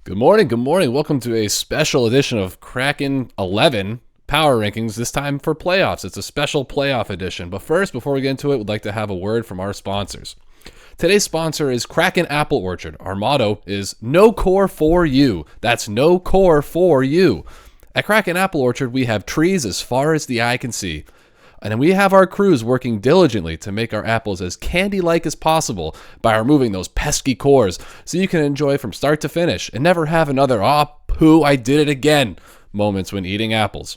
Good morning, good morning. Welcome to a special edition of Kraken 11 Power Rankings, this time for playoffs. It's a special playoff edition. But first, before we get into it, we'd like to have a word from our sponsors. Today's sponsor is Kraken Apple Orchard. Our motto is no core for you. That's no core for you. At Kraken Apple Orchard, we have trees as far as the eye can see. And we have our crews working diligently to make our apples as candy-like as possible by removing those pesky cores so you can enjoy from start to finish and never have another, pooh, I did it again moments when eating apples.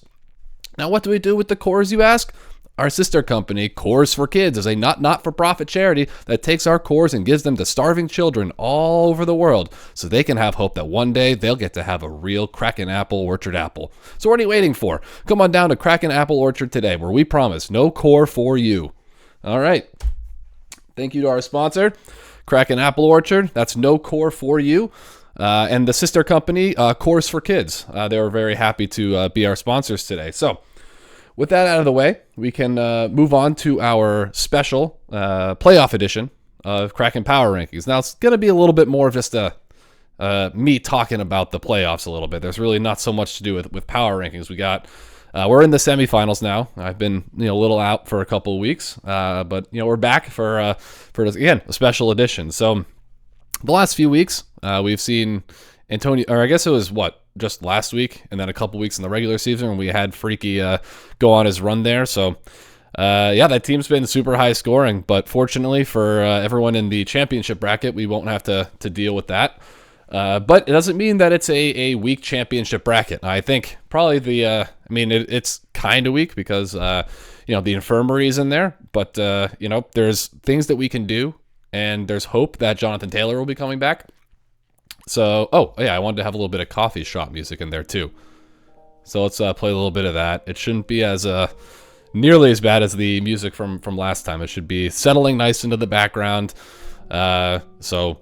Now, what do we do with the cores, you ask? Our sister company, Cores for Kids, is a not-for-profit charity that takes our cores and gives them to starving children all over the world so they can have hope that one day they'll get to have a real Kraken Apple Orchard apple. So what are you waiting for? Come on down to Kraken Apple Orchard today, where we promise no core for you. All right. Thank you to our sponsor, Kraken Apple Orchard. That's no core for you. And the sister company, Cores for Kids. They were very happy to be our sponsors today. So, with that out of the way, we can move on to our special playoff edition of Kraken Power Rankings. Now, it's going to be a little bit more of just me talking about the playoffs a little bit. There's really not so much to do with Power Rankings. We're in the semifinals now. I've been a little out for a couple of weeks, but we're back for again a special edition. So the last few weeks, we've seen Antonio, or I guess it was just last week, and then a couple weeks in the regular season when we had Freaky go on his run there. So, that team's been super high scoring, but fortunately for everyone in the championship bracket, we won't have to deal with that. But it doesn't mean that it's a weak championship bracket. I think probably it's kind of weak because, the infirmary is in there, but, there's things that we can do, and there's hope that Jonathan Taylor will be coming back. So, I wanted to have a little bit of coffee shop music in there too. So let's play a little bit of that. It shouldn't be as nearly as bad as the music from last time. It should be settling nice into the background. So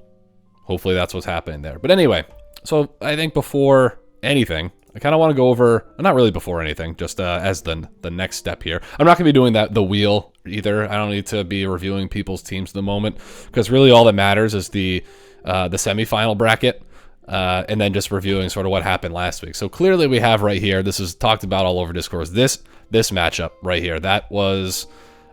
hopefully that's what's happening there. But anyway, so I think before anything, I kind of want to go over, not really before anything, just as the next step here. I'm not going to be doing the wheel either. I don't need to be reviewing people's teams at the moment, because really all that matters is the semifinal bracket, and then just reviewing sort of what happened last week. So clearly we have right here, this is talked about all over Discord, this matchup right here. That was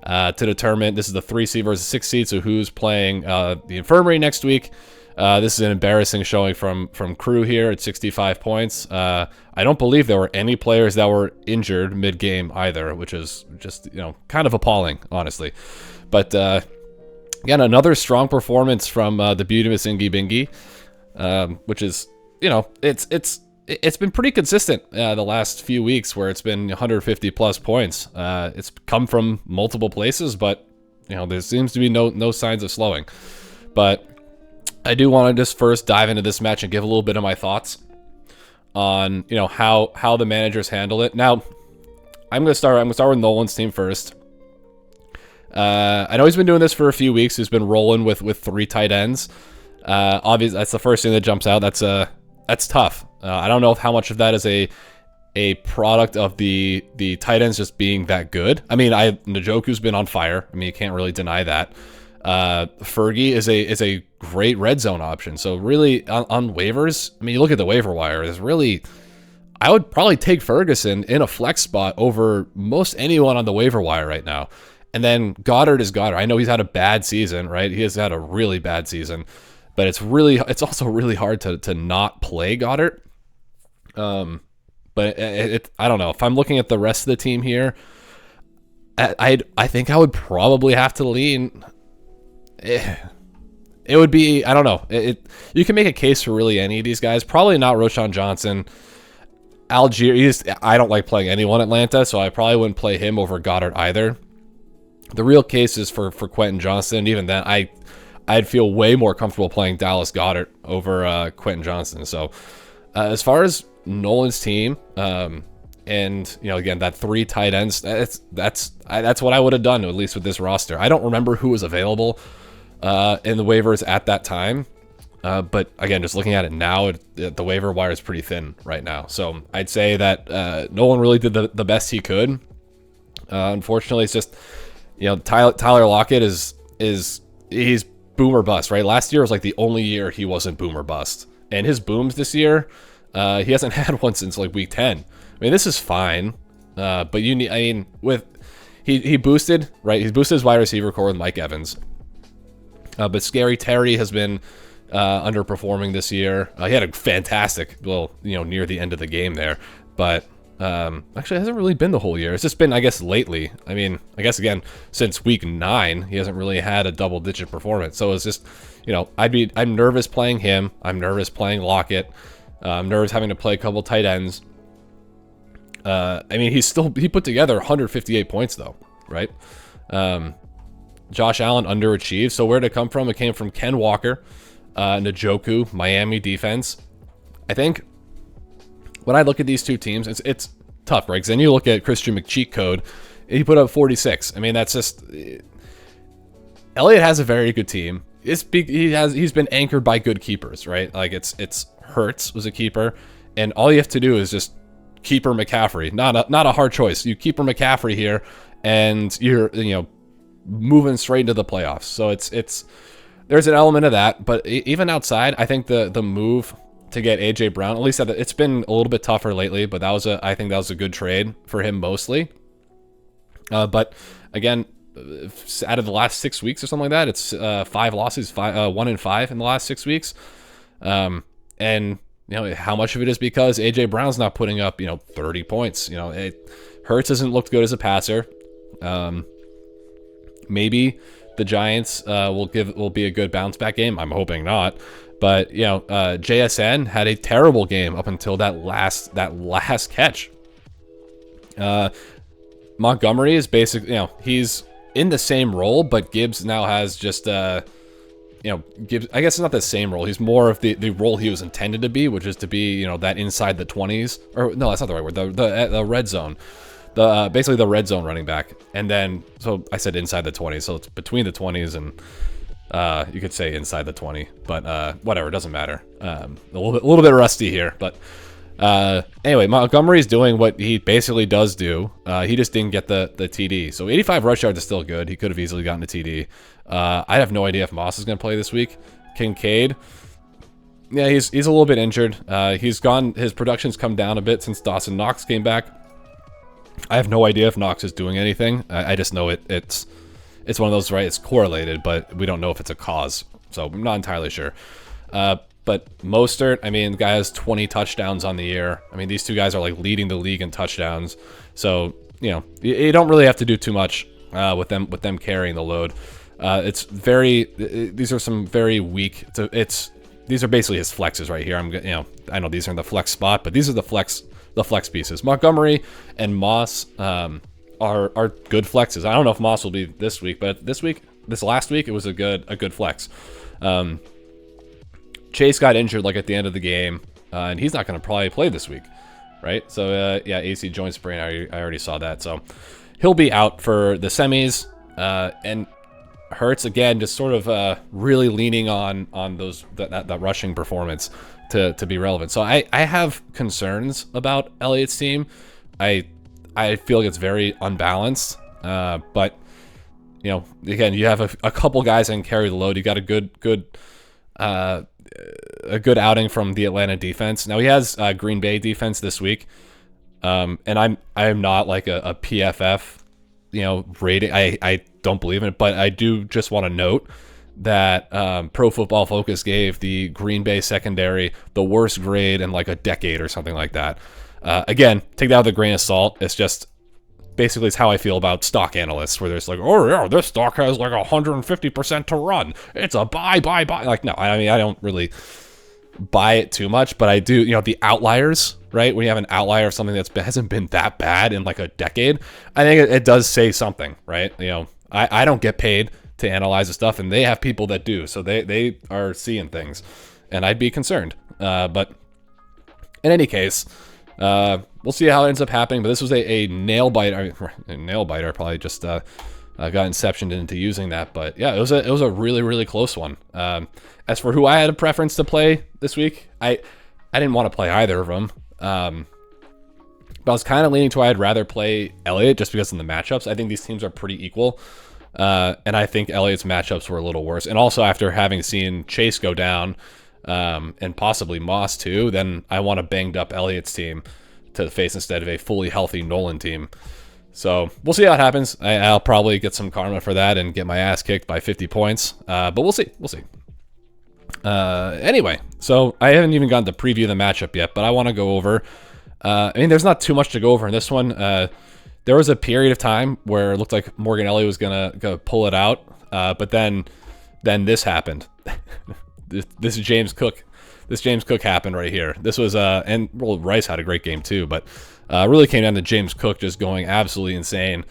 to determine, this is the 3 seed versus 6 seed, so who's playing the infirmary next week. This is an embarrassing showing from Crew here at 65 points. I don't believe there were any players that were injured mid-game either, which is just, kind of appalling, honestly. But again, another strong performance from the Beautymus Ingy Bingy, which is, it's been pretty consistent the last few weeks, where it's been 150 plus points. It's come from multiple places, but there seems to be no signs of slowing. But I do want to just first dive into this match and give a little bit of my thoughts on how the managers handle it. Now, I'm gonna start with Nolan's team first. I know he's been doing this for a few weeks. He's been rolling with 3 tight ends. Obviously, that's the first thing that jumps out. That's tough. I don't know how much of that is a product of the tight ends just being that good. I mean, Njoku's been on fire. I mean, you can't really deny that. Fergie is a great red zone option. So really on waivers, I mean, you look at the waiver wire, I would probably take Ferguson in a flex spot over most anyone on the waiver wire right now. And then Goddard is Goddard. I know he's had a bad season, right? He has had a really bad season, but it's also really hard to not play Goddard. But I don't know. If I'm looking at the rest of the team here, I think I would probably have to lean. It would be, I don't know. You can make a case for really any of these guys. Probably not Roschon Johnson. Algier, I don't like playing anyone Atlanta, so I probably wouldn't play him over Goddard either. The real case is for Quentin Johnston. Even then, I'd feel way more comfortable playing Dallas Goedert over Quentin Johnston. So as far as Nolan's team, and again, that 3 tight ends, that's what I would have done, at least with this roster. I don't remember who was available in the waivers at that time, but again, just looking at it now, the waiver wire is pretty thin right now. So I'd say that Nolan really did the best he could. Unfortunately, it's just Tyler Lockett he's boomer bust, right? Last year was like the only year he wasn't boomer bust. And his booms this year, he hasn't had one since like week 10. I mean, this is fine, but you need. I mean, with he boosted, right? He boosted his wide receiver core with Mike Evans, but Scary Terry has been underperforming this year. He had a fantastic, well, near the end of the game there, but actually it hasn't really been the whole year. It's just been, I guess, lately. I mean, I guess again since week 9, he hasn't really had a double-digit performance. So it's just, I'm nervous playing him. I'm nervous playing Lockett. I'm nervous having to play a couple tight ends. I mean, he put together 158 points though, right? Josh Allen underachieved. So where'd it come from? It came from Ken Walker, Njoku, Miami defense. I think when I look at these two teams, it's tough, right? Because then you look at Christian McCheat code, he put up 46. I mean, that's just Elliott has a very good team. He's been anchored by good keepers, right? Like it's Hurts was a keeper, and all you have to do is just keeper McCaffrey. Not a hard choice. You keeper McCaffrey here, and you're moving straight into the playoffs. So it's there's an element of that, but even outside, I think the move to get AJ Brown, at least it's been a little bit tougher lately, but I think that was a good trade for him mostly. But again, out of the last 6 weeks or something like that, it's 5 losses, 1-5 in the last 6 weeks. And how much of it is because AJ Brown's not putting up 30 points. Hurts hasn't looked good as a passer. Maybe the Giants will be a good bounce back game. I'm hoping not. But JSN had a terrible game up until that last catch. Montgomery is basically he's in the same role, but Gibbs now has just Gibbs. I guess it's not the same role. He's more of the role he was intended to be, which is to be that inside the 20s, or no, that's not the right word. The red zone. Basically the red zone running back. And then, so I said inside the 20s, so it's between the 20s and you could say inside the 20, but whatever, it doesn't matter. A little bit rusty here, but anyway, Montgomery's doing what he basically does do. He just didn't get the TD. So 85 rush yards is still good. He could have easily gotten a TD. I have no idea if Moss is going to play this week. Kincaid, yeah, he's a little bit injured. His production's come down a bit since Dawson Knox came back. I have no idea if Knox is doing anything. I just know it's one of those, right? It's correlated, but we don't know if it's a cause. So I'm not entirely sure. But Mostert, I mean, the guy has 20 touchdowns on the year. I mean, these two guys are like leading the league in touchdowns. So, you don't really have to do too much with them carrying the load. These are some very weak. These are basically his flexes right here. I know these are in the flex spot, but these are the flex pieces. Montgomery and Moss are good flexes. I don't know if Moss will be this week, but this last week, it was a good flex. Chase got injured like at the end of the game, and he's not going to probably play this week, right? So AC joint sprain. I already saw that, so he'll be out for the semis. And Hurts again, just sort of really leaning on that rushing performance to be relevant. So I have concerns about Elliott's team. I feel like it's very unbalanced, but again, you have a couple guys that can carry the load. You got a good outing from the Atlanta defense. Now he has Green Bay defense this week, and I'm not like a PFF rating. I don't believe in it, but I do just want to note that Pro Football Focus gave the Green Bay secondary the worst grade in like a decade or something like that. Again, take that with a grain of salt. It's just basically it's how I feel about stock analysts, where there's like, oh yeah, this stock has like 150% to run. It's a buy. Like, no, I mean, I don't really buy it too much, but I do, the outliers, right? When you have an outlier of something hasn't been that bad in like a decade, I think it does say something, right? I don't get paid to analyze the stuff, and they have people that do, so they are seeing things, and I'd be concerned. But in any case, we'll see how it ends up happening. But this was a nail biter. A nail biter. Probably just got inceptioned into using that. But yeah, it was a really, really close one. As for who I had a preference to play this week, I didn't want to play either of them. But I was kind of leaning to I'd rather play Elliott just because of the matchups. I think these teams are pretty equal. And I think Elliott's matchups were a little worse. And also after having seen Chase go down, and possibly Moss too, then I want a banged up Elliott's team to face instead of a fully healthy Nolan team. So we'll see how it happens. I'll probably get some karma for that and get my ass kicked by 50 points. But we'll see. We'll see. Anyway, so I haven't even gotten to preview the matchup yet, but I want to go over. I mean, there's not too much to go over in this one. There was a period of time where it looked like Morgan Elliott was gonna pull it out, but then this happened. This James Cook happened right here. This was and well, Rice had a great game too, but really came down to James Cook just going absolutely insane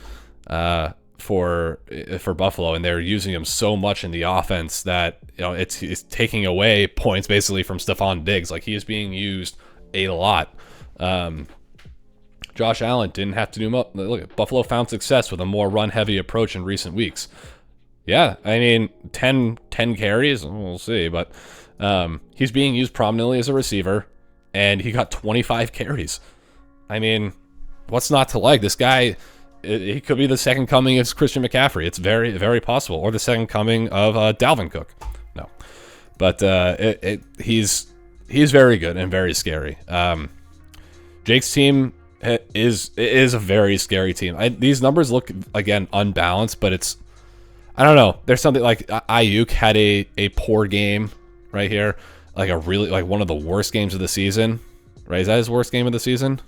for Buffalo, and they're using him so much in the offense that it's taking away points basically from Stephon Diggs. Like, he is being used a lot. Josh Allen didn't have to do much. Look, Buffalo found success with a more run-heavy approach in recent weeks. Yeah, I mean, 10 carries, we'll see, but he's being used prominently as a receiver, and he got 25 carries. I mean, what's not to like? This guy, he could be the second coming of Christian McCaffrey. It's very, very possible, or the second coming of Dalvin Cook. No, but he's very good and very scary. Jake's team is a very scary team. These numbers look, again, unbalanced, but I don't know. There's something like Ayuk had a poor game right here, like one of the worst games of the season. Right? Is that his worst game of the season?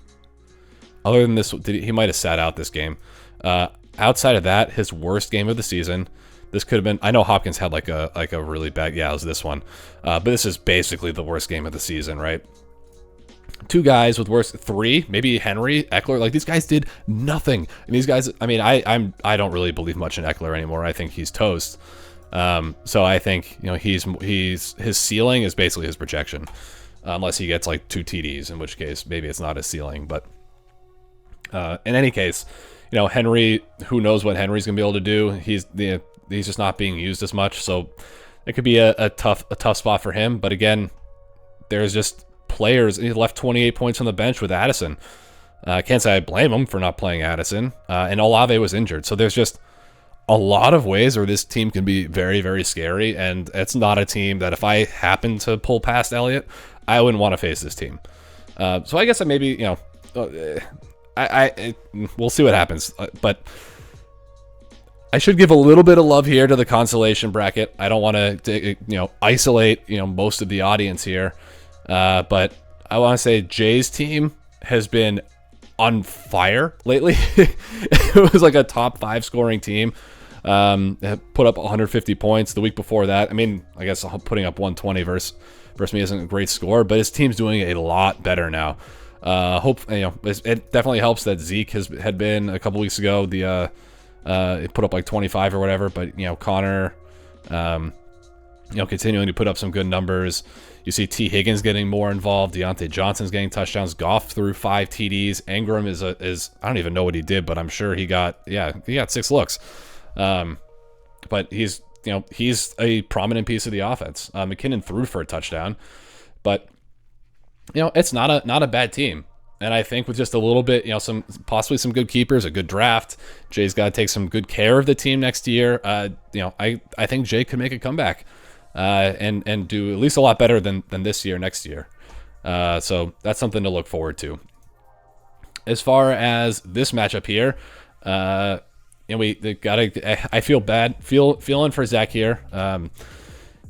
Other than this, he might have sat out this game. Outside of that, his worst game of the season. This could have been. I know Hopkins had like a really bad. Yeah, it was this one. But this is basically the worst game of the season, right? Two guys with worse, three, maybe Henry, Eckler. Like, these guys did nothing. And these guys, I mean, I don't really believe much in Eckler anymore. I think he's toast. So I think his ceiling is basically his projection, unless he gets like 2 TDs, in which case maybe it's not his ceiling. But in any case, Henry, who knows what Henry's gonna be able to do? He's just not being used as much, so it could be a tough spot for him. But again, there's just players. He left 28 points on the bench with Addison. I can't say I blame him for not playing Addison. And Olave was injured. So there's just a lot of ways where this team can be very, very scary. And it's not a team that if I happen to pull past Elliott, I wouldn't want to face this team. So I guess I maybe, we'll see what happens. But I should give a little bit of love here to the consolation bracket. I don't want to, isolate, most of the audience here. But I want to say Jay's team has been on fire lately. It was like a top 5 scoring team. Put up 150 points the week before that. I mean, I guess putting up 120 versus me isn't a great score, but his team's doing a lot better now. It definitely helps that Zeke had been a couple weeks ago. It put up like 25 or whatever, but Connor, continuing to put up some good numbers. You see T. Higgins getting more involved. Deontay Johnson's getting touchdowns. Goff threw 5 TDs. Ingram is I don't even know what he did, but I'm sure he got 6 looks. But he's a prominent piece of the offense. McKinnon threw for a touchdown, but it's not a bad team. And I think with just a little bit, possibly some good keepers, a good draft, Jay's got to take some good care of the team next year. I think Jay could make a comeback. And do at least a lot better than this year, next year. So that's something to look forward to. As far as this matchup here, I feel bad, feeling for Zach here.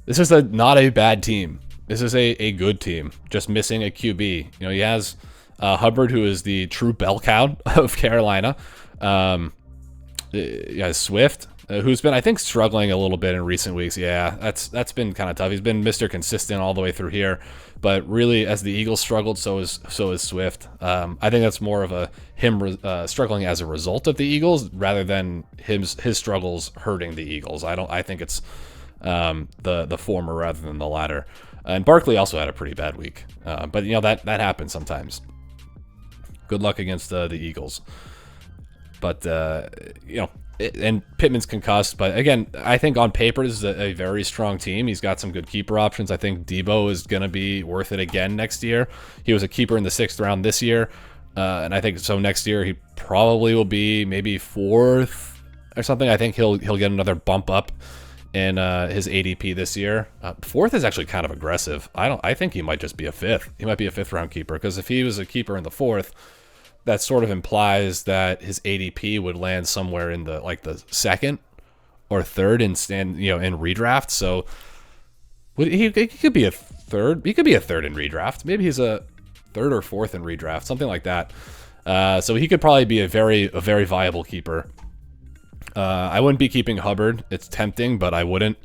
This is not a bad team. This is a good team, just missing a QB. He has Hubbard, who is the true bell cow of Carolina. He has Swift, who's been, I think, struggling a little bit in recent weeks. Yeah, that's been kind of tough. He's been Mr. Consistent all the way through here, but really, as the Eagles struggled, so is Swift. I think that's more of him struggling as a result of the Eagles rather than his struggles hurting the Eagles. I think it's the former rather than the latter. And Barkley also had a pretty bad week, but that happens sometimes. Good luck against the Eagles, but and Pittman's concussed, but again, I think on paper this is a very strong team. He's got some good keeper options. I think Debo is going to be worth it again next year. He was a keeper in the 6th round this year, and I think so next year he probably will be maybe 4th or something. I think he'll get another bump up in his ADP this year. Fourth is actually kind of aggressive. I think he might just be a fifth. He might be a fifth round keeper, because if he was a keeper in the fourth, that sort of implies that his ADP would land somewhere in the the second or third in redraft. So he could be a third. He could be a third in redraft. Maybe he's a third or fourth in redraft, something like that. So he could probably be a very viable keeper. I wouldn't be keeping Hubbard. It's tempting, but I wouldn't.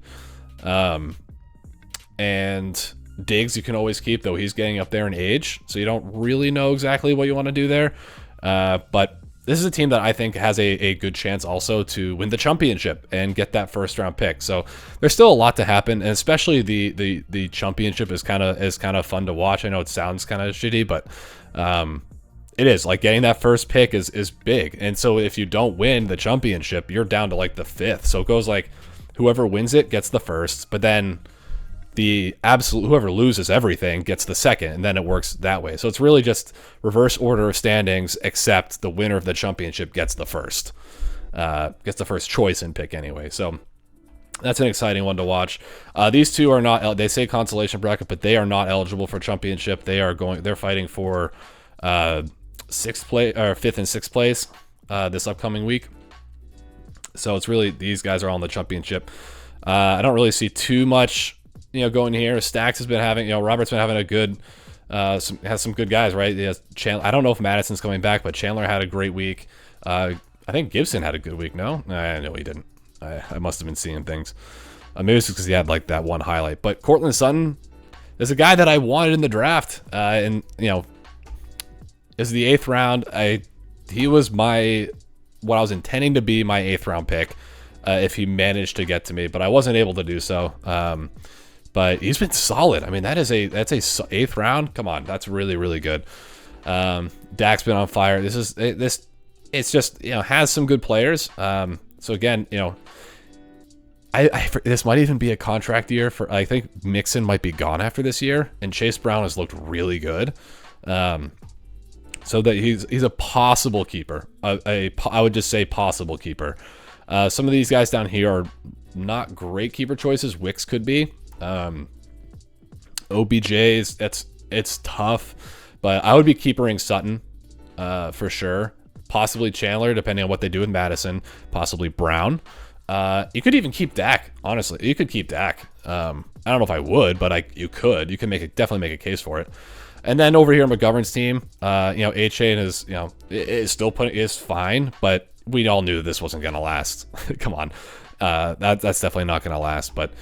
And Diggs you can always keep, though he's getting up there in age, so you don't really know exactly what you want to do there. But this is a team that I think has a good chance also to win the championship and get that first round pick. So there's still a lot to happen, and especially the championship is kind of fun to watch. I know it sounds kind of shitty, but it is. Like, getting that first pick is big. And so if you don't win the championship, you're down to the fifth. So it goes whoever wins it gets the first, but then whoever loses everything gets the second, and then it works that way. So it's really just reverse order of standings, except the winner of the championship gets the first choice in pick anyway. So that's an exciting one to watch. These two are not, they say consolation bracket, but they are not eligible for championship. They're fighting for fifth and sixth place this upcoming week. So it's really, these guys are all in the championship. I don't really see too much going here. Stacks has been having, Robert's been having a good, has some good guys, right? He has I don't know if Madison's coming back, but Chandler had a great week. I think Gibson had a good week. No, he didn't. I must have been seeing things. Maybe it's because he had that one highlight. But Cortland Sutton is a guy that I wanted in the draft, and is the 8th round. He was what I was intending to be my 8th round pick if he managed to get to me, but I wasn't able to do so. But he's been solid. I mean, that's a 8th round. Come on, that's really good. Dak's been on fire. It's just has some good players. So again, this might even be a contract year for. I think Mixon might be gone after this year, and Chase Brown has looked really good. So that he's a possible keeper. I would just say possible keeper. Some of these guys down here are not great keeper choices. Wicks could be. OBJ's, it's tough, but I would be keepering Sutton for sure. Possibly Chandler, depending on what they do with Madison. Possibly Brown. You could even keep Dak. Honestly, you could keep Dak. I don't know if I would, but you could. You can definitely make a case for it. And then over here on McGovern's team, A-Chain is fine, but we all knew this wasn't gonna last. Come on. That's definitely not going to last, but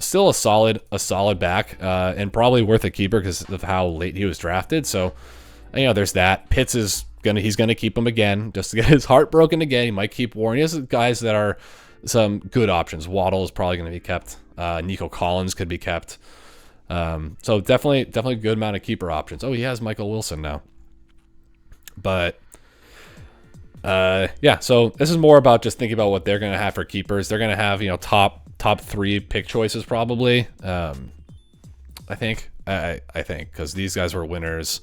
still a solid back, and probably worth a keeper because of how late he was drafted. So, there's that. Pitts he's going to keep him again just to get his heart broken again. He might keep Warren. He has guys that are some good options. Waddle is probably going to be kept. Nico Collins could be kept. So definitely a good amount of keeper options. Oh, he has Michael Wilson now, but. Yeah, so this is more about just thinking about what they're going to have for keepers. They're going to have, top 3 pick choices probably. I think, because these guys were winners.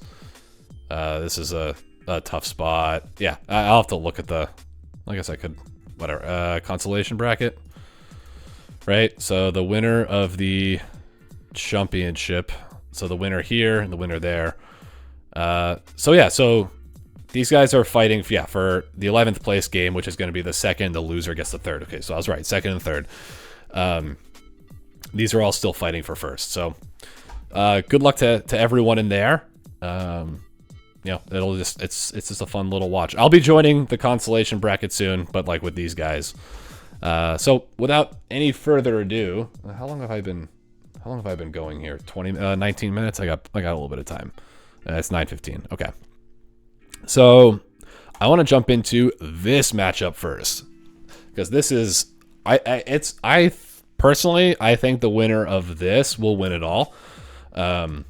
This is a tough spot. Yeah, I'll have to look at I guess I could, whatever, consolation bracket. Right, so the winner of the championship. So the winner here and the winner there. So these guys are fighting, for the 11th place game, which is going to be the second. The loser gets the third. Okay, so I was right, second and third. These are all still fighting for first. So good luck to everyone in there. It's just a fun little watch. I'll be joining the consolation bracket soon, but with these guys. So without any further ado, how long have I been going here? 19 minutes. I got a little bit of time. It's 9:15. Okay. So I want to jump into this matchup first, because this is I personally think the winner of this will win it all. I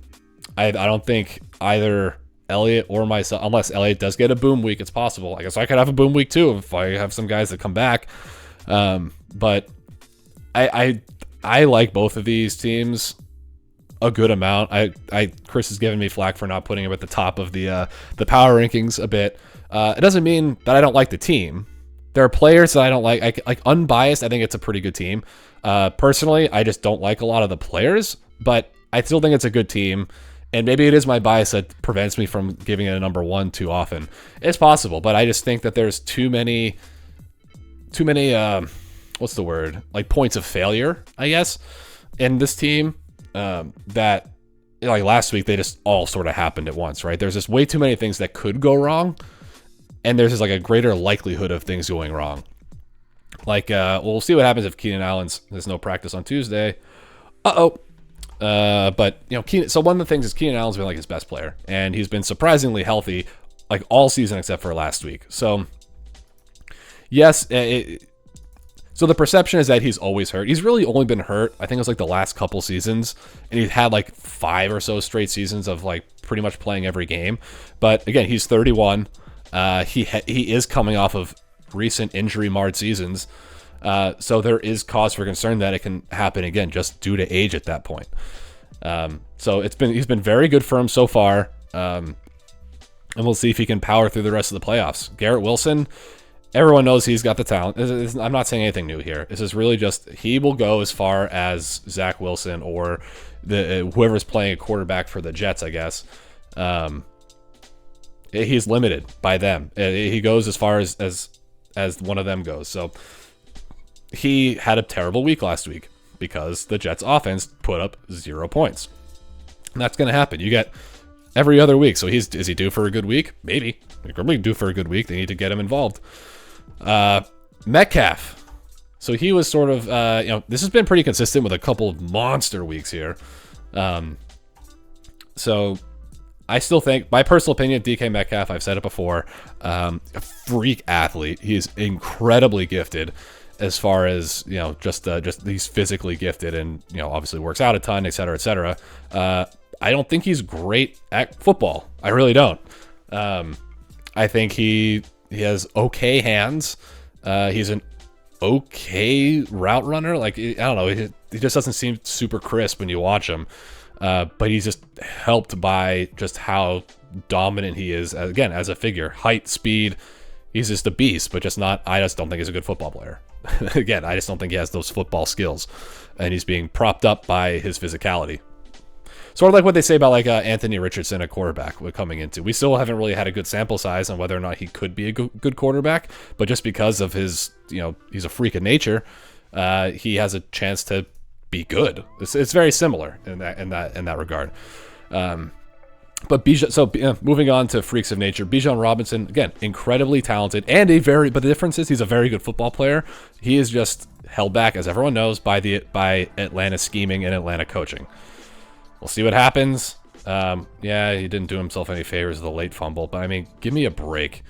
don't think either Elliott or myself, unless Elliott does get a boom week, it's possible. I guess I could have a boom week too if I have some guys that come back. But I like both of these teams a good amount. Chris has given me flack for not putting him at the top of the power rankings a bit. It doesn't mean that I don't like the team. There are players that I don't like. Like unbiased, I think it's a pretty good team. Personally, I just don't like a lot of the players, but I still think it's a good team. And maybe it is my bias that prevents me from giving it a number 1 too often. It's possible, but I just think that there's too many, what's the word? Like points of failure, I guess, in this team. That like last week they just all sort of happened at once, right? There's just way too many things that could go wrong, and there's just like a greater likelihood of things going wrong. Like, we'll see what happens if Keenan Allen's there's no practice on Tuesday. But you know, so one of the things is Keenan Allen's been like his best player, and he's been surprisingly healthy like all season except for last week. So yes, so the perception is that he's always hurt. He's really only been hurt, I think it was like the last couple seasons, and he's had like 5 or so straight seasons of like pretty much playing every game. But again, he's 31. He is coming off of recent injury-marred seasons. So there is cause for concern that it can happen again just due to age at that point. So he's been very good for him so far. And we'll see if he can power through the rest of the playoffs. Garrett Wilson, everyone knows he's got the talent. I'm not saying anything new here. This is really just he will go as far as Zach Wilson or whoever's playing a quarterback for the Jets, I guess. He's limited by them. He goes as far as one of them goes. So he had a terrible week last week because the Jets offense put up 0 points. And that's going to happen. You get every other week. So is he due for a good week? Maybe. He's probably due for a good week. They need to get him involved. Metcalf. So he was sort of, this has been pretty consistent with a couple of monster weeks here. So I still think, my personal opinion, DK Metcalf, I've said it before, a freak athlete. He's incredibly gifted as far as, just he's physically gifted and, obviously works out a ton, et cetera, et cetera. I don't think he's great at football. I really don't. I think he has okay hands. He's an okay route runner. Like, I don't know. He just doesn't seem super crisp when you watch him. But he's just helped by just how dominant he is, again, as a figure. Height, speed, he's just a beast, but I just don't think he's a good football player. Again, I just don't think he has those football skills. And he's being propped up by his physicality. Sort of like what they say about like Anthony Richardson, a quarterback, we're coming into. We still haven't really had a good sample size on whether or not he could be a good quarterback, but just because of his, he's a freak of nature, he has a chance to be good. It's very similar in that regard. But moving on to freaks of nature, Bijan Robinson, again, incredibly talented and but the difference is he's a very good football player. He is just held back, as everyone knows, by Atlanta scheming and Atlanta coaching. We'll see what happens. He didn't do himself any favors with a late fumble, but I mean, give me a break.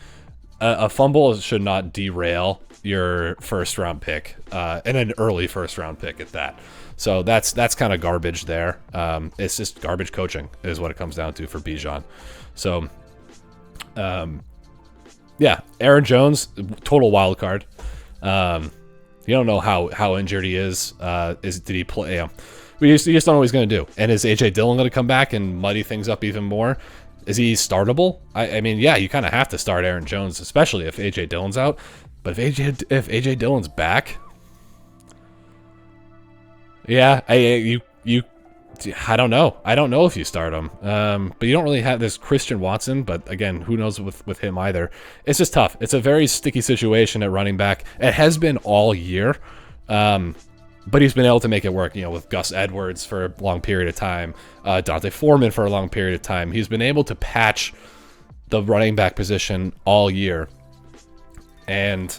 A fumble should not derail your first-round pick, and an early first-round pick at that. So that's kind of garbage there. It's just garbage coaching is what it comes down to for Bijan. So, Aaron Jones, total wild card. You don't know how injured he is. Did he play? You just don't know what he's going to do. And is A.J. Dillon going to come back and muddy things up even more? Is he startable? I mean, yeah, you kind of have to start Aaron Jones, especially if A.J. Dillon's out. But if A.J. Dillon's back, yeah, I don't know. I don't know if you start him. But you don't really have this Christian Watson. But again, who knows with him either? It's just tough. It's a very sticky situation at running back. It has been all year. But he's been able to make it work, with Gus Edwards for a long period of time, Dante Foreman for a long period of time. He's been able to patch the running back position all year. And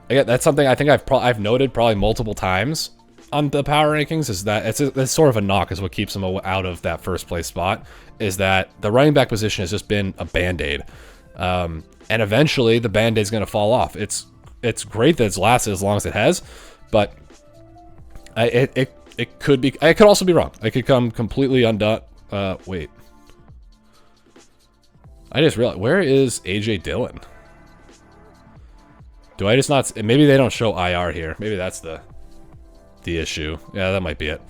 again, that's something I think I've noted probably multiple times on the power rankings, is that it's sort of a knock is what keeps him out of that first place spot, is that the running back position has just been a Band-Aid. And eventually the Band-Aid's going to fall off. It's great that it's lasted as long as it has, but it could be. I could also be wrong. I could come completely undone. Wait. I just realized, where is A.J. Dillon? Do I just not? Maybe they don't show IR here. Maybe that's the issue. Yeah, that might be it.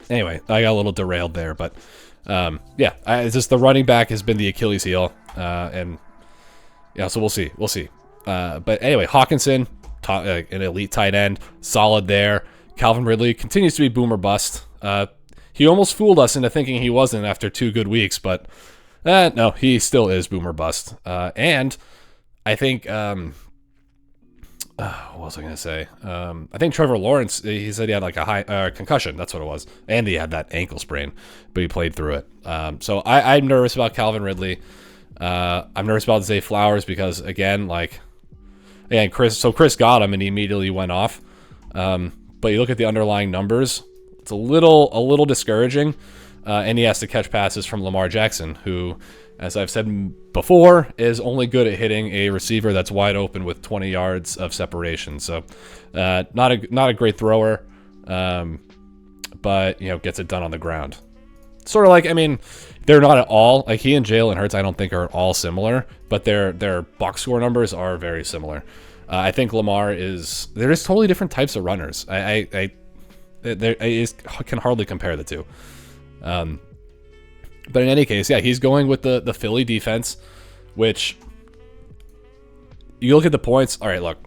Anyway, I got a little derailed there, but, it's just the running back has been the Achilles heel, and Yeah, so we'll see. We'll see. But anyway, Hawkinson, an elite tight end, solid there. Calvin Ridley continues to be boomer bust. He almost fooled us into thinking he wasn't after 2 good weeks, but no, he still is boomer bust. And I think, what was I going to say? I think Trevor Lawrence, he said he had like a high concussion. That's what it was. And he had that ankle sprain, but he played through it. So I'm nervous about Calvin Ridley. I'm nervous about Zay Flowers because, again, Chris got him and he immediately went off. But you look at the underlying numbers, it's a little discouraging. And he has to catch passes from Lamar Jackson, who, as I've said before, is only good at hitting a receiver that's wide open with 20 yards of separation. So, not a great thrower, but gets it done on the ground. Sort of like, they're not at all like he and Jalen Hurts. I don't think are all similar, but their box score numbers are very similar. I think Lamar is. There's totally different types of runners. I can hardly compare the two. But in any case, yeah, he's going with the Philly defense, which you look at the points. All right, look,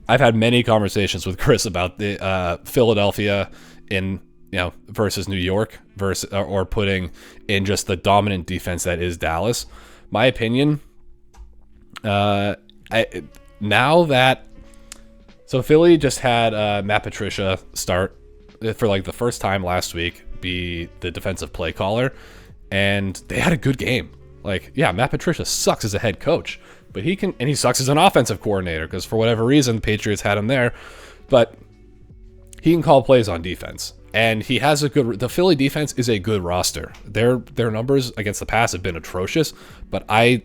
I've had many conversations with Chris about the Philadelphia in versus New York versus or putting in just the dominant defense that is Dallas. My opinion, so Philly just had Matt Patricia start for like the first time last week, be the defensive play caller, and they had a good game. Like, yeah, Matt Patricia sucks as a head coach, but he sucks as an offensive coordinator because for whatever reason the Patriots had him there, but he can call plays on defense. And he has the Philly defense is a good roster. Their numbers against the pass have been atrocious, but I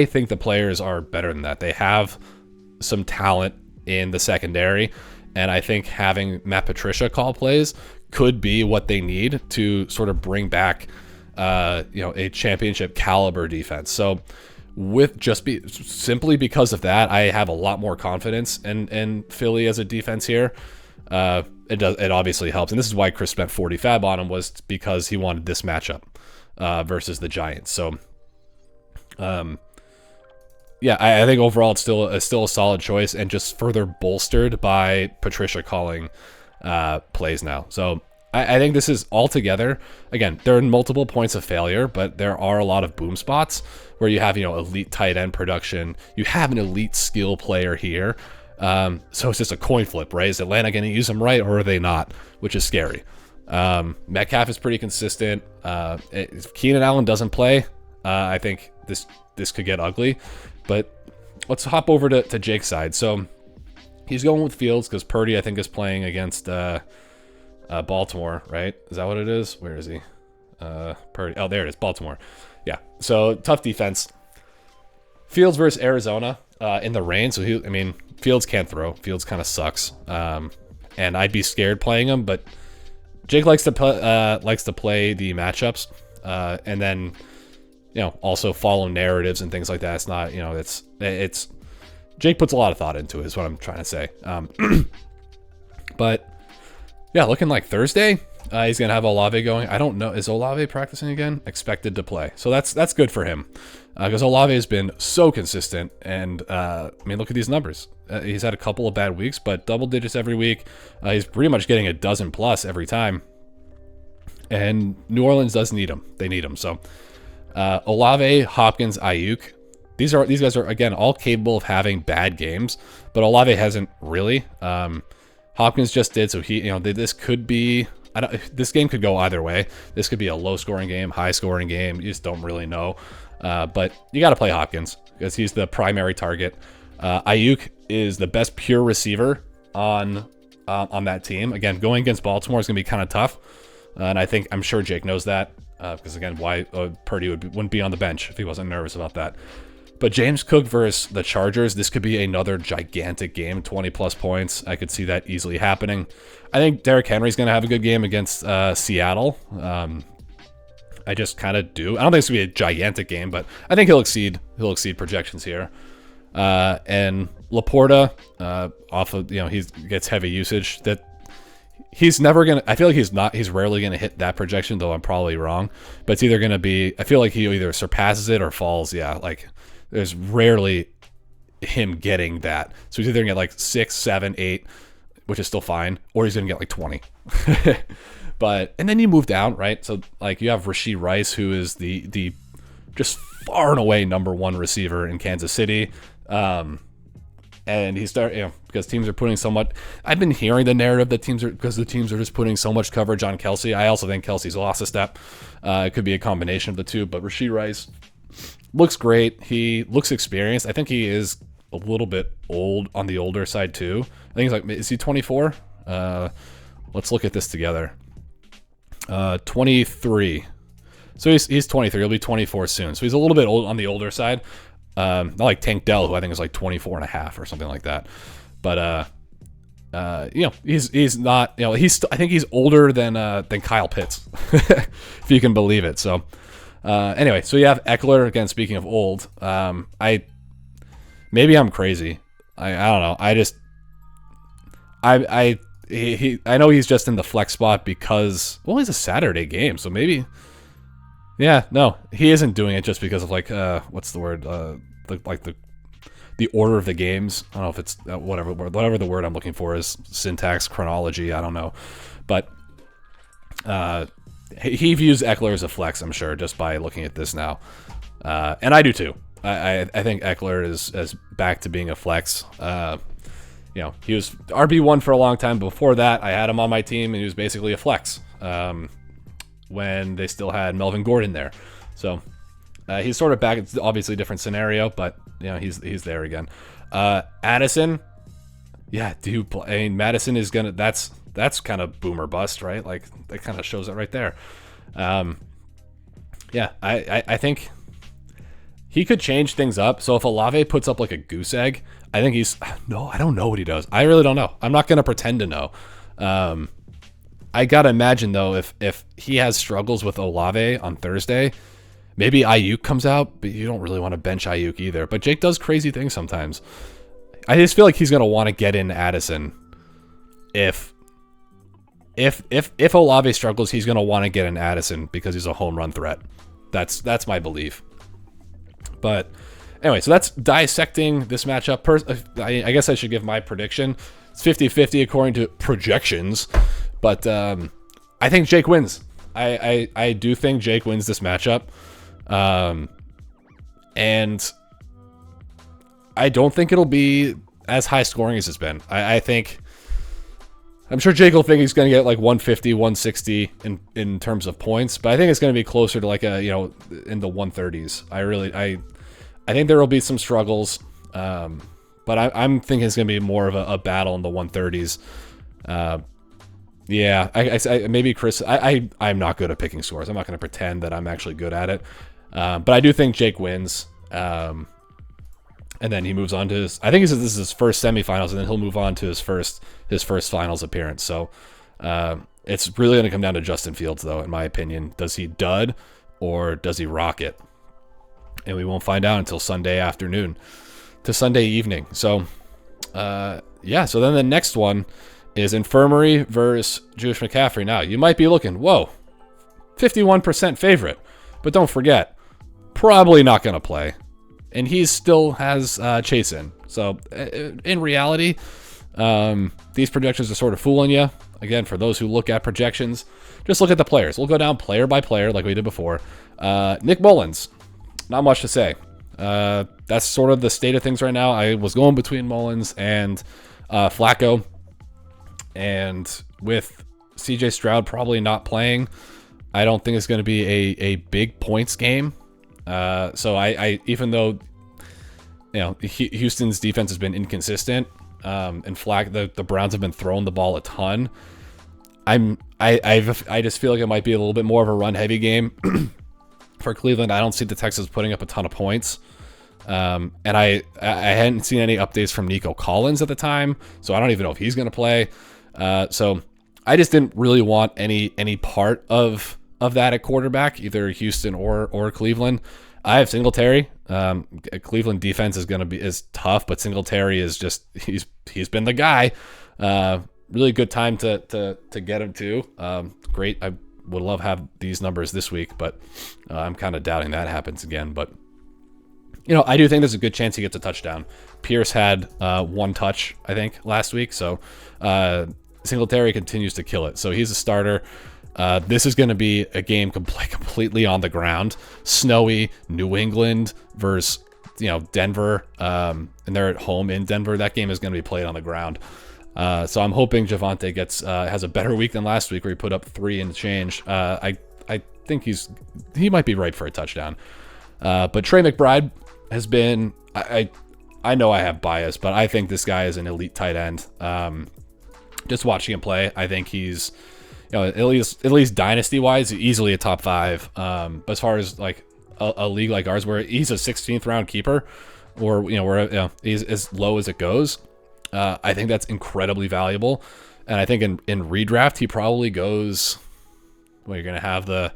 think the players are better than that. They have some talent in the secondary, and I think having Matt Patricia call plays could be what they need to sort of bring back a championship caliber defense. So simply because of that, I have a lot more confidence in Philly as a defense here. It obviously helps, and this is why Chris spent 40 fab on him, was because he wanted this matchup versus the Giants. So, yeah, I think overall it's still a solid choice, and just further bolstered by Patricia calling plays now. So I think this is altogether, again, there are multiple points of failure, but there are a lot of boom spots where you have elite tight end production, you have an elite skill player here. So it's just a coin flip, right? Is Atlanta going to use him right, or are they not? Which is scary. Metcalf is pretty consistent. If Keenan Allen doesn't play, I think this could get ugly. But let's hop over to Jake's side. So he's going with Fields because Purdy, I think, is playing against Baltimore, right? Is that what it is? Where is he? Purdy. Oh, there it is. Baltimore. Yeah. So tough defense. Fields versus Arizona in the rain. So Fields can't throw. Fields kind of sucks. And I'd be scared playing him, but Jake likes to play the matchups, and then also follow narratives and things like that. It's not it's Jake puts a lot of thought into it, is what I'm trying to say. But yeah, looking like Thursday, he's gonna have Olave going. I don't know, is Olave practicing again? Expected to play, so that's good for him. Because Olave has been so consistent, and look at these numbers. He's had a couple of bad weeks, but double digits every week. He's pretty much getting a dozen plus every time. And New Orleans does need him. They need him. So Olave, Hopkins, Ayuk. These guys are again all capable of having bad games, but Olave hasn't really. Hopkins just did, so this could be. This game could go either way. This could be a low-scoring game, high-scoring game. You just don't really know. But you got to play Hopkins because he's the primary target. Ayuk is the best pure receiver on that team. Again, going against Baltimore is going to be kind of tough, and I'm sure Jake knows that because again, why Purdy wouldn't be on the bench if he wasn't nervous about that. But James Cook versus the Chargers, this could be another gigantic game, 20-plus points. I could see that easily happening. I think Derrick Henry's going to have a good game against Seattle. I just kind of do. I don't think it's going to be a gigantic game, but I think he'll exceed projections here. And Laporta, off of, he gets heavy usage. That he's never going to, I feel like he's rarely going to hit that projection, though I'm probably wrong. But it's either going to be, I feel like he either surpasses it or falls. Yeah, like There's rarely him getting that. So he's either going to get like 6, 7, 8, which is still fine, or he's going to get like 20. And then you move down, right? So like you have Rashee Rice, who is the just far and away number one receiver in Kansas City. And he started, because teams are putting so much. I've been hearing the narrative that the teams are just putting so much coverage on Kelsey. I also think Kelsey's lost a step. It could be a combination of the two, but Rashee Rice looks great. He looks experienced. I think he is a little bit old, on the older side too. I think he's like, is he 24? Let's look at this together. 23. So he's 23. He'll be 24 soon. So he's a little bit old on the older side. Not like Tank Dell, who I think is like 24 and a half or something like that. But he's not. I think he's older than Kyle Pitts, if you can believe it. So anyway, so you have Eckler again. Speaking of old, maybe I'm crazy. I don't know. I know he's just in the flex spot because, well, he's a Saturday game, so maybe. Yeah, no, he isn't doing it just because of like what's the word? The order of the games. I don't know if it's whatever the word I'm looking for is, syntax, chronology. I don't know, but he views Eckler as a flex, I'm sure, just by looking at this now, and I do too. I think Eckler is back to being a flex. He was RB1 for a long time. Before that, I had him on my team, and he was basically a flex when they still had Melvin Gordon there. So he's sort of back. It's obviously a different scenario, but he's there again. Addison, yeah, I mean, Madison is gonna. That's kind of boomer bust, right? Like that kind of shows it right there. Yeah, I think he could change things up. So if Olave puts up like a goose egg, I think I don't know what he does. I really don't know. I'm not going to pretend to know. I got to imagine, though, if he has struggles with Olave on Thursday, maybe Ayuk comes out, but you don't really want to bench Ayuk either. But Jake does crazy things sometimes. I just feel like he's going to want to get in Addison. If Olave struggles, he's going to want to get in Addison because he's a home run threat. That's my belief. But anyway, so that's dissecting this matchup. I guess I should give my prediction. It's 50-50 according to projections, but I think Jake wins. I do think Jake wins this matchup, and I don't think it'll be as high scoring as it's been. I'm sure Jake will think he's going to get like 150, 160 in terms of points, but I think it's going to be closer to like in the 130s. I think there will be some struggles, but I'm thinking it's going to be more of a battle in the 130s. Yeah, maybe Chris. I'm not good at picking scores. I'm not going to pretend that I'm actually good at it, but I do think Jake wins. And then he moves on to I think this is his first semifinals, and then he'll move on to his first finals appearance. So it's really going to come down to Justin Fields, though, in my opinion. Does he dud or does he rock it? And we won't find out until Sunday afternoon to Sunday evening. So, so then the next one is Infirmary versus Jewish McCaffrey. Now, you might be looking, whoa, 51% favorite. But don't forget, probably not going to play. And he still has Chase in. So, in reality, these projections are sort of fooling you. Again, for those who look at projections, just look at the players. We'll go down player by player like we did before. Nick Mullins. Not much to say. That's sort of the state of things right now. I was going between Mullins and Flacco. And with CJ Stroud probably not playing, I don't think it's going to be a big points game. So I even though Houston's defense has been inconsistent, and the Browns have been throwing the ball a ton, I just feel like it might be a little bit more of a run heavy game. For Cleveland, I don't see the Texans putting up a ton of points. And I hadn't seen any updates from Nico Collins at the time, so I don't even know if he's going to play. So I just didn't really want any part of that at quarterback, either Houston or Cleveland. I have Singletary. Cleveland defense is tough, but Singletary is just he's been the guy. Really good time to get him too. Great. I would love to have these numbers this week, but I'm kind of doubting that happens again. But I do think there's a good chance he gets a touchdown. Pierce had 1 touch, I think, last week. So Singletary continues to kill it. So he's a starter. This is going to be a game completely on the ground. Snowy, New England versus Denver, and they're at home in Denver. That game is going to be played on the ground. So I'm hoping Javonte has a better week than last week where he put up 3 and change. I think he might be ripe for a touchdown. But Trey McBride has been, I know I have bias, but I think this guy is an elite tight end. Just watching him play, I think he's, at least dynasty wise, easily a top 5. But as far as like a league like ours where he's a 16th round keeper, or where he's as low as it goes, I think that's incredibly valuable. And I think in redraft he probably goes. Well, you're gonna have the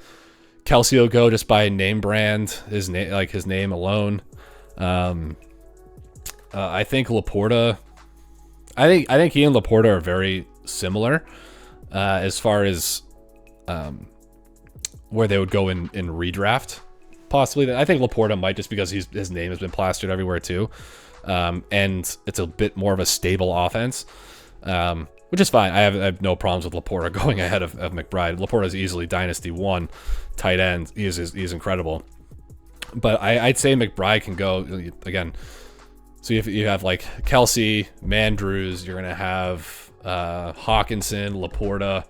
Kelsey will go just by name brand, his name alone. I think Laporta. I think he and Laporta are very similar as far as where they would go in redraft. Possibly, I think Laporta might, just because his name has been plastered everywhere too, and it's a bit more of a stable offense, which is fine. I have no problems with Laporta going ahead of McBride. Laporta is easily Dynasty 1 tight end. He's incredible, but I'd say McBride can go again. So you have like Kelsey, Mandrews. You're gonna have Hawkinson, Laporta,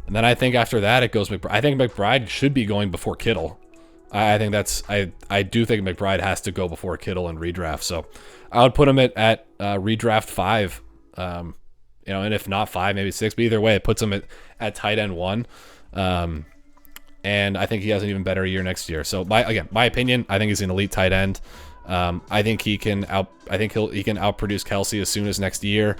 and then I think after that it goes McBride. I think McBride should be going before Kittle. I think I do think McBride has to go before Kittle in redraft. So I would put him at redraft 5, and if not 5, maybe 6. But either way, it puts him at tight end 1. And I think he has an even better year next year. So my opinion, I think he's an elite tight end. I think he can outproduce Kelsey as soon as next year.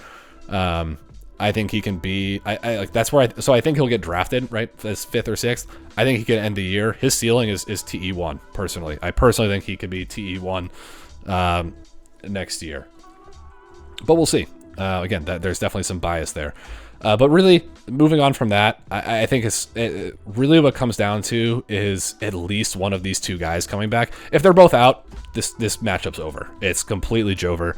I think he can be. That's where I think he'll get drafted right as 5th or 6th. I think he can end the year. His ceiling is TE1. Personally, I think he could be TE1 next year. But we'll see. Again, there's definitely some bias there. But really, moving on from that, I think really what comes down to is at least one of these 2 guys coming back. If they're both out, this matchup's over. It's completely Jover.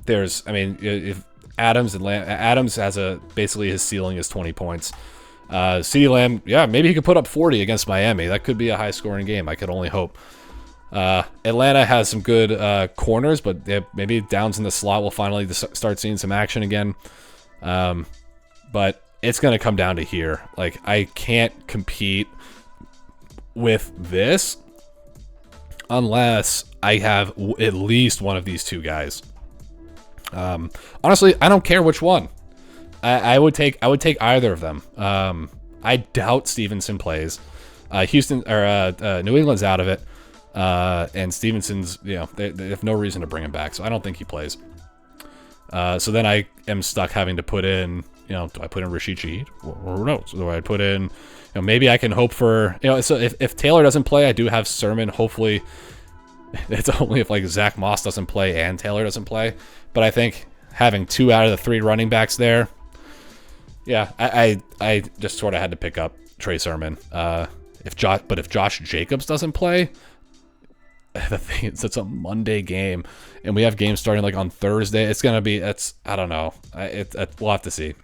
If Adams has basically his ceiling is 20 points. CeeDee Lamb, maybe he could put up 40 against Miami. That could be a high-scoring game. I could only hope. Atlanta has some good corners, but maybe Downs in the slot will finally start seeing some action again. But it's going to come down to here. Like, I can't compete with this unless I have at least one of these 2 guys. Honestly, I don't care which one. I would take either of them. I doubt Stevenson plays. New England's out of it. And Stevenson's, they have no reason to bring him back, so I don't think he plays. So then I am stuck having to put in, do I put in Rashid Shaheed? Or no? So do I put in, maybe I can hope for, so if Taylor doesn't play, I do have Sermon. Hopefully, it's only if like Zach Moss doesn't play and Taylor doesn't play. But I think having 2 out of the 3 running backs there, I just sort of had to pick up Trey Sermon. If Josh Jacobs doesn't play, the thing is, it's a Monday game, and we have games starting like on Thursday. It's gonna be, I don't know. We'll have to see.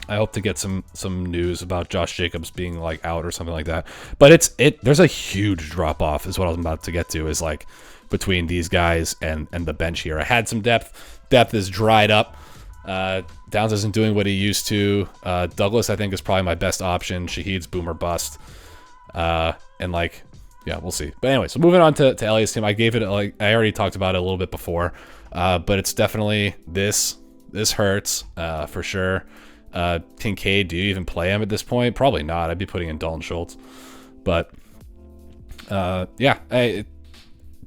I hope to get some news about Josh Jacobs being like out or something like that. But there's a huge drop off, is what I was about to get to, is like between these guys and the bench here. I had some depth. Depth is dried up. Downs isn't doing what he used to. Douglas, I think, is probably my best option. Shaheed's boomer bust. We'll see. But anyway, so moving on to Elliott's team, I gave it, I already talked about it a little bit before, but it's definitely this hurts for sure. Kincaid, do you even play him at this point? Probably not. I'd be putting in Dalton Schultz. But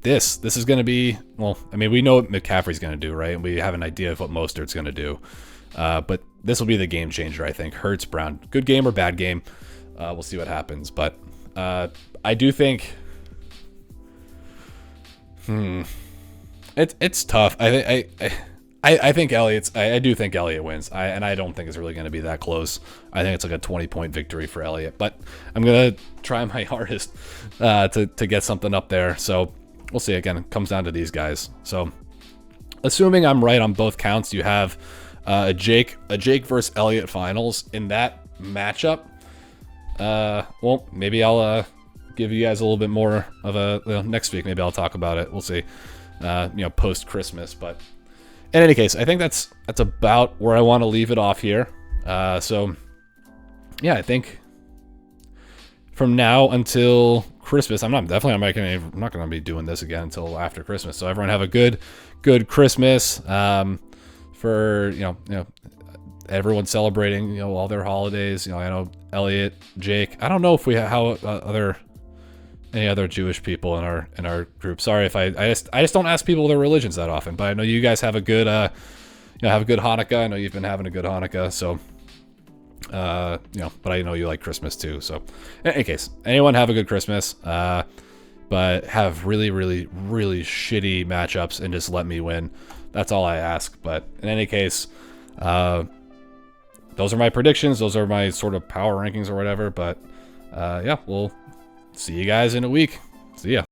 this is going to be, we know what McCaffrey's going to do, right? And we have an idea of what Mostert's going to do. But this will be the game changer, I think. Hurts, Brown, good game or bad game? We'll see what happens. But I do think it's tough. I think I do think Elliott wins. I don't think it's really going to be that close. I think it's like a 20-point victory for Elliott, but I'm going to try my hardest to get something up there. So we'll see. Again, it comes down to these guys. So assuming I'm right on both counts, you have a Jake versus Elliott finals. In that matchup, well, maybe I'll give you guys a little bit more of a next week. Maybe I'll talk about it. We'll see. Post Christmas. But in any case, I think that's about where I want to leave it off here. So yeah, I think from now until Christmas, I'm not going to be doing this again until after Christmas. So everyone have a good Christmas. For everyone celebrating all their holidays. I know Elliot, Jake. I don't know if we have any other Jewish people in our group. Sorry if I just don't ask people their religions that often. But I know you guys have a good have a good Hanukkah. I know you've been having a good Hanukkah. So but I know you like Christmas too. So in any case, anyone have a good Christmas. But have really, really, really shitty matchups and just let me win. That's all I ask. But in any case, those are my predictions. Those are my sort of power rankings or whatever. But yeah, we'll see you guys in a week. See ya.